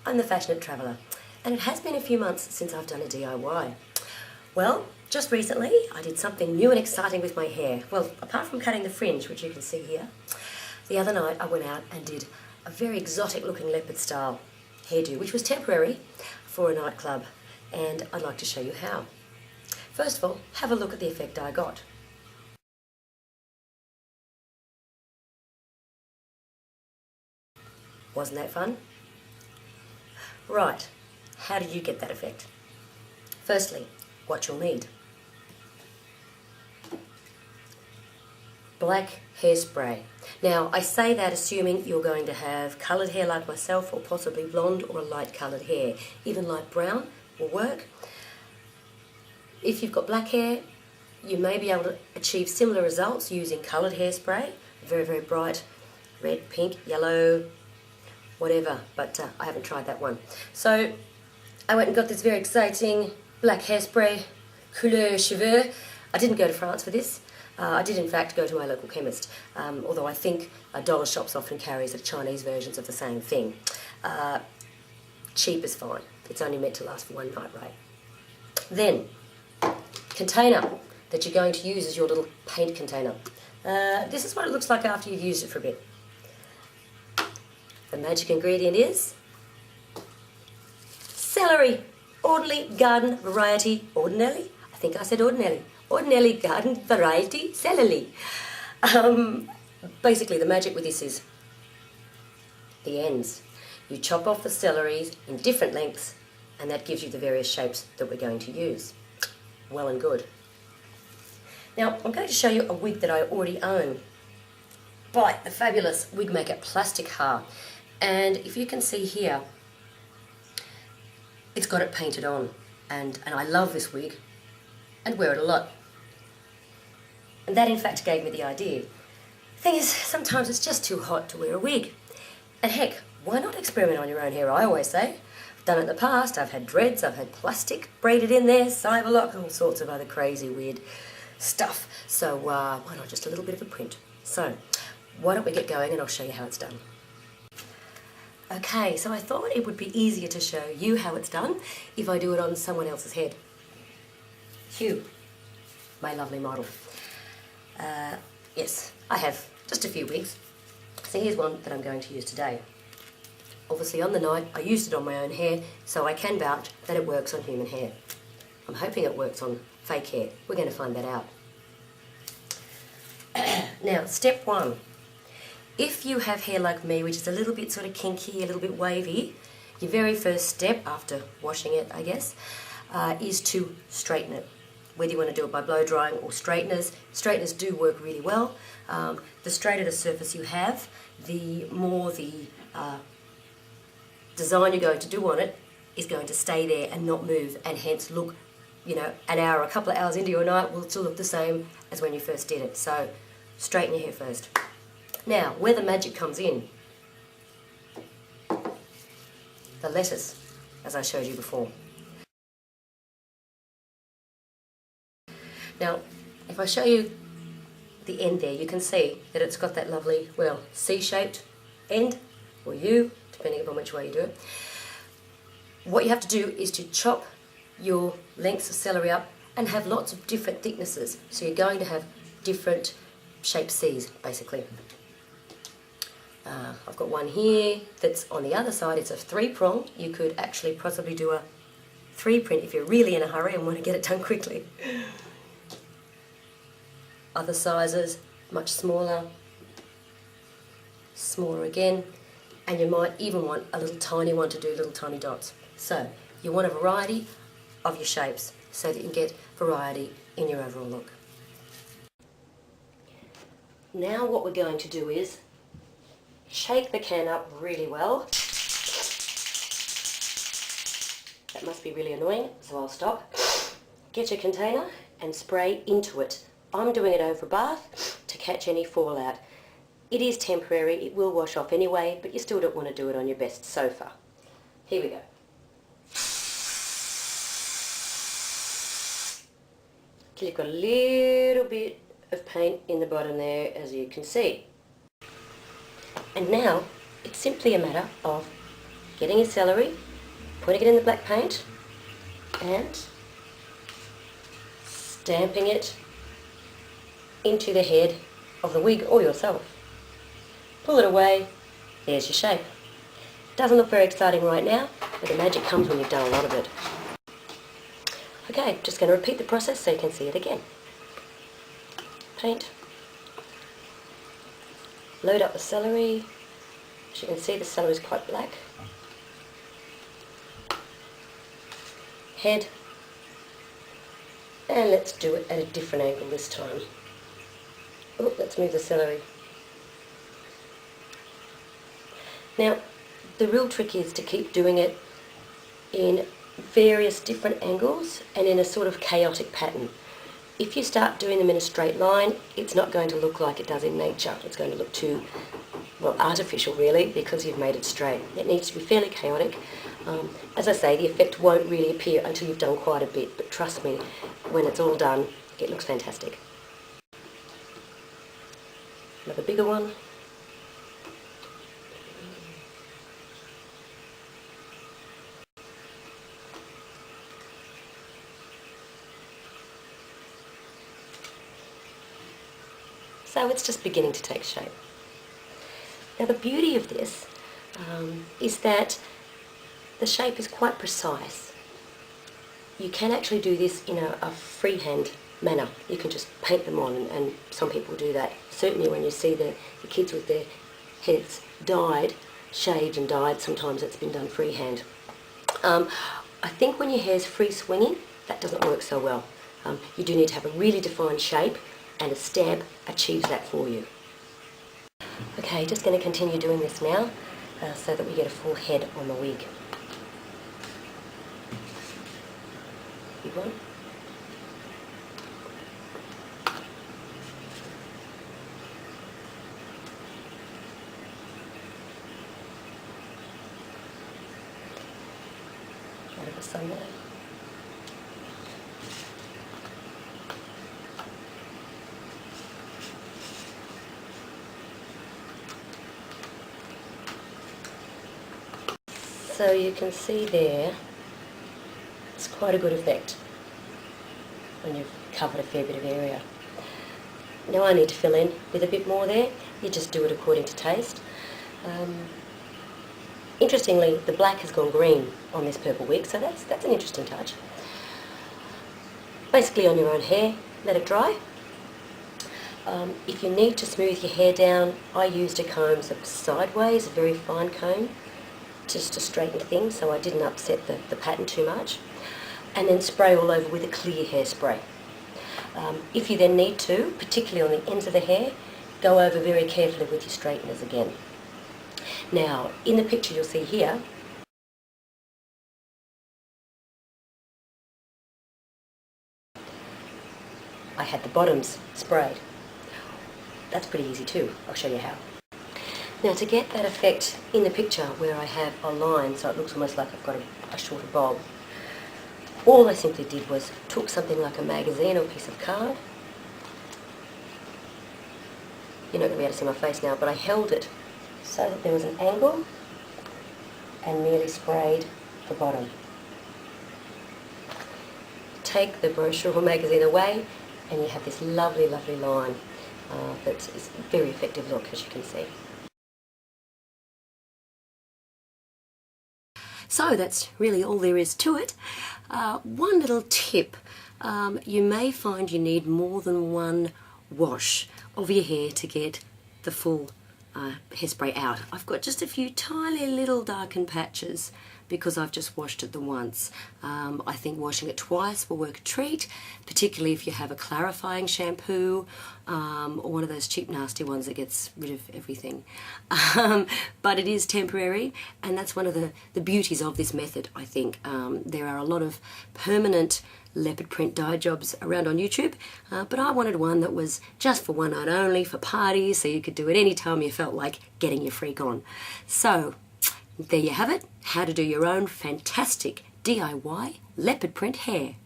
I'm the Fashionate Traveller, and it has been a few months since I've done a DIY. Well, just recently I did something new and exciting with my hair. Well, apart from cutting the fringe, which you can see here, the other night I went out and did a very exotic looking leopard style hairdo, which was temporary for a nightclub, and I'd like to show you how. First of all, have a look at the effect I got. Wasn't that fun? Right, how did you get that effect? Firstly, what you'll need. Black hairspray. Now, I say that assuming you're going to have coloured hair like myself, or possibly blonde or light coloured hair. Even light brown will work. If you've got black hair, you may be able to achieve similar results using coloured hairspray. Very, very bright, red, pink, yellow, whatever, but I haven't tried that one. So I went and got this very exciting black hairspray, couleur cheveux. I didn't go to France for this. I did in fact go to my local chemist, although I think dollar shops often carries the Chinese versions of the same thing. Cheap is fine. It's only meant to last for one night, right? Then, container that you're going to use is your little paint container. This is what it looks like after you've used it for a bit. The magic ingredient is celery. Ordinary garden variety, ordinarily? I think I said ordinarily. Ordinarily garden variety celery. Basically, the magic with this is the ends. You chop off the celeries in different lengths, and that gives you the various shapes that we're going to use. Well and good. Now, I'm going to show you a wig that I already own by the fabulous wig maker Plastic Hair. And if you can see here, it's got it painted on, and I love this wig and wear it a lot. And that in fact gave me the idea. The thing is, sometimes it's just too hot to wear a wig. And heck, why not experiment on your own hair, I always say. I've done it in the past. I've had dreads, I've had plastic braided in there, cyber lock, all sorts of other crazy weird stuff. So why not just a little bit of a print? So why don't we get going and I'll show you how it's done. Okay, so I thought it would be easier to show you how it's done if I do it on someone else's head. Hugh, my lovely model. Yes, I have just a few wigs. So here's one that I'm going to use today. Obviously on the night I used it on my own hair, so I can vouch that it works on human hair. I'm hoping it works on fake hair. We're going to find that out. Now, step one. If you have hair like me, which is a little bit sort of kinky, a little bit wavy, your very first step, after washing it, I guess, is to straighten it. Whether you want to do it by blow drying or straighteners. Straighteners do work really well. The straighter the surface you have, the more the design you're going to do on it is going to stay there and not move, and hence look, you know, an hour, a couple of hours into your night will still look the same as when you first did it. So straighten your hair first. Now, where the magic comes in, the letters, as I showed you before. Now, if I show you the end there, you can see that it's got that lovely, well, C-shaped end, or U, depending upon which way you do it. What you have to do is to chop your lengths of celery up and have lots of different thicknesses. So you're going to have different shaped C's, basically. I've got one here that's on the other side. It's a 3-prong. You could actually possibly do a 3-print if you're really in a hurry and want to get it done quickly. Other sizes, much smaller, smaller again, and you might even want a little tiny one to do little tiny dots. So you want a variety of your shapes so that you can get variety in your overall look. Now what we're going to do is shake the can up really well. That must be really annoying, so I'll stop. Get your container and spray into it. I'm doing it over a bath to catch any fallout. It is temporary, it will wash off anyway, but you still don't want to do it on your best sofa. Here we go. You've got a little bit of paint in the bottom there, as you can see. And now it's simply a matter of getting your celery, putting it in the black paint, and stamping it into the head of the wig or yourself. Pull it away, there's your shape. Doesn't look very exciting right now, but the magic comes when you've done a lot of it. Okay, just going to repeat the process so you can see it again. Paint. Load up the celery. As you can see, the celery is quite black. Head. And let's do it at a different angle this time. Oh, let's move the celery. Now, the real trick is to keep doing it in various different angles and in a sort of chaotic pattern. If you start doing them in a straight line, it's not going to look like it does in nature. It's going to look too, well, artificial really, because you've made it straight. It needs to be fairly chaotic. As I say, the effect won't really appear until you've done quite a bit, but trust me, when it's all done, it looks fantastic. Another bigger one. So it's just beginning to take shape. Now the beauty of this is that the shape is quite precise. You can actually do this in a freehand manner. You can just paint them on, and some people do that. Certainly when you see the kids with their heads dyed, shaved and dyed, sometimes it's been done freehand. I think when your hair's free swinging, that doesn't work so well. You do need to have a really defined shape, and a stamp achieves that for you. Okay, just going to continue doing this now so that we get a full head on the wig. Big one. Out of the sun there. So you can see there, it's quite a good effect when you've covered a fair bit of area. Now I need to fill in with a bit more there. You just do it according to taste. Interestingly, the black has gone green on this purple wig, so that's an interesting touch. Basically on your own hair, let it dry. If you need to smooth your hair down, I used a comb sideways, a very fine comb, just to straighten things so I didn't upset the pattern too much, and then spray all over with a clear hairspray. If you then need to, particularly on the ends of the hair, go over very carefully with your straighteners again. Now, in the picture you'll see here, I had the bottoms sprayed. That's pretty easy too. I'll show you how. Now to get that effect in the picture where I have a line so it looks almost like I've got a shorter bob, all I simply did was took something like a magazine or a piece of card. You're not going to be able to see my face now, but I held it so that there was an angle and merely sprayed the bottom. Take the brochure or magazine away and you have this lovely, lovely line that is a very effective look, as you can see. So that's really all there is to it. One little tip, you may find you need more than one wash of your hair to get the full hairspray out. I've got just a few tiny little darkened patches because I've just washed it the once. I think washing it twice will work a treat, particularly if you have a clarifying shampoo or one of those cheap nasty ones that gets rid of everything. But it is temporary, and that's one of the beauties of this method, I think. There are a lot of permanent leopard print dye jobs around on YouTube, but I wanted one that was just for one night only, for parties, so you could do it any time you felt like getting your freak on. So there you have it, how to do your own fantastic DIY leopard print hair.